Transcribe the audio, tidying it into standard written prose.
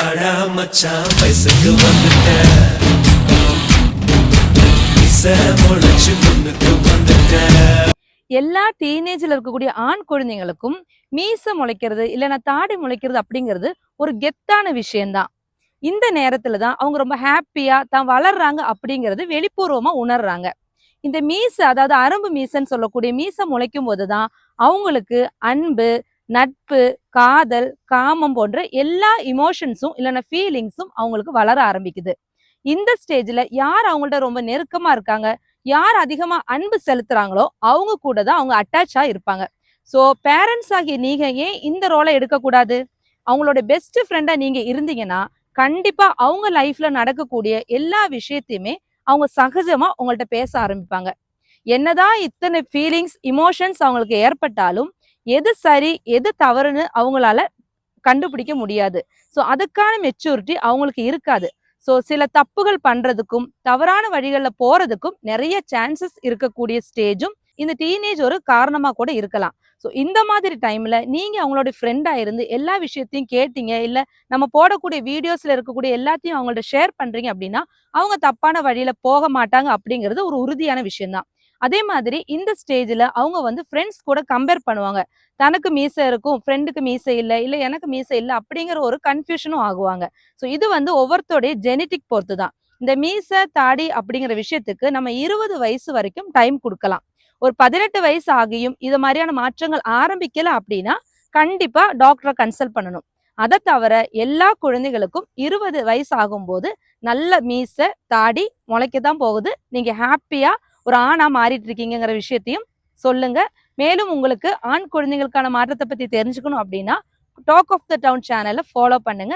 வாடா மச்சான் வயசுக்கு வந்துட்டேன், இசை முளைச்சு முன்னுக்கு வந்துட்டேன். எல்லா டீனேஜ்ல இருக்கக்கூடிய ஆண் குழந்தைங்களுக்கும் மீசை முளைக்கிறது இல்லைன்னா தாடி முளைக்கிறது அப்படிங்கிறது ஒரு கெத்தான விஷயம்தான். இந்த நேரத்துல தான் அவங்க ரொம்ப ஹாப்பியா தான் வளர்றாங்க அப்படிங்கிறது வெளிப்பூர்வமா உணர்றாங்க. இந்த மீசை, அதாவது அரும்பு மீசைன்னு சொல்லக்கூடிய மீசை முளைக்கும் போதுதான் அவங்களுக்கு அன்பு, நட்பு, காதல், காமம் போன்ற எல்லா இமோஷன்ஸும் இல்லைன்னா ஃபீலிங்ஸும் அவங்களுக்கு வளர ஆரம்பிக்குது. இந்த ஸ்டேஜ்ல யார் அவங்கள்ட்ட ரொம்ப நெருக்கமா இருக்காங்க, யார் அதிகமா அன்பு செலுத்துறாங்களோ அவங்க கூட தான் அவங்க அட்டாச்சா இருப்பாங்க. ஸோ பேரண்ட்ஸ் ஆகிய நீங்க ஏன் இந்த ரோலை எடுக்கக்கூடாது? அவங்களோட பெஸ்ட் ஃப்ரெண்டா நீங்க இருந்தீங்கன்னா கண்டிப்பா அவங்க லைஃப்ல நடக்கக்கூடிய எல்லா விஷயத்தையுமே அவங்க சகஜமா உங்கள்ட்ட பேச ஆரம்பிப்பாங்க. என்னதான் இத்தனை ஃபீலிங்ஸ், இமோஷன்ஸ் அவங்களுக்கு ஏற்பட்டாலும் எது சரி எது தவறுன்னு அவங்களால கண்டுபிடிக்க முடியாது. ஸோ அதுக்கான மெச்சூரிட்டி அவங்களுக்கு இருக்காது. ஸோ சில தப்புகள் பண்றதுக்கும் தவறான வழிகளில் போறதுக்கும் நிறைய சான்சஸ் இருக்கக்கூடிய ஸ்டேஜும் இந்த டீனேஜ் ஒரு காரணமா கூட இருக்கலாம். ஸோ இந்த மாதிரி டைம்ல நீங்க அவங்களோட ஃப்ரெண்டா இருந்து எல்லா விஷயத்தையும் கேட்டீங்க, இல்ல நம்ம போடக்கூடிய வீடியோஸ்ல இருக்கக்கூடிய எல்லாத்தையும் அவங்கள்ட்ட ஷேர் பண்றீங்க அப்படின்னா அவங்க தப்பான வழியில போக மாட்டாங்க அப்படிங்கிறது ஒரு உறுதியான விஷயம் தான். அதே மாதிரி இந்த ஸ்டேஜ்ல அவங்க வந்து ஃப்ரெண்ட்ஸ் கூட கம்பேர் பண்ணுவாங்க. தனக்கு மீசை இருக்கும், ஃப்ரெண்டுக்கு மீசை இல்லை, இல்லை எனக்கு மீசை இல்லை அப்படிங்கிற ஒரு கன்ஃபியூஷனும் ஆகுவாங்க. ஸோ இது வந்து ஒவ்வொருத்தோடைய ஜெனட்டிக் பொறுத்து தான். இந்த மீசை தாடி அப்படிங்கிற விஷயத்துக்கு நம்ம 20 வயசு வரைக்கும் டைம் கொடுக்கலாம். ஒரு 18 வயசு ஆகியும் இது மாதிரியான மாற்றங்கள் ஆரம்பிக்கல அப்படின்னா கண்டிப்பா டாக்டரை கன்சல்ட் பண்ணணும். அதை தவிர எல்லா குழந்தைகளுக்கும் 20 வயசு ஆகும்போது நல்ல மீசை தாடி முளைக்கத்தான் போகுது. நீங்க ஹாப்பியா ஒரு ஆணா மாறிட்டு இருக்கீங்கிற விஷயத்தையும் சொல்லுங்க. மேலும் உங்களுக்கு ஆண் குழந்தைகளுக்கான மாற்றத்தை பத்தி தெரிஞ்சுக்கணும் அப்படின்னா டாக் ஆஃப் த டவுன் சேனலை ஃபாலோ பண்ணுங்க.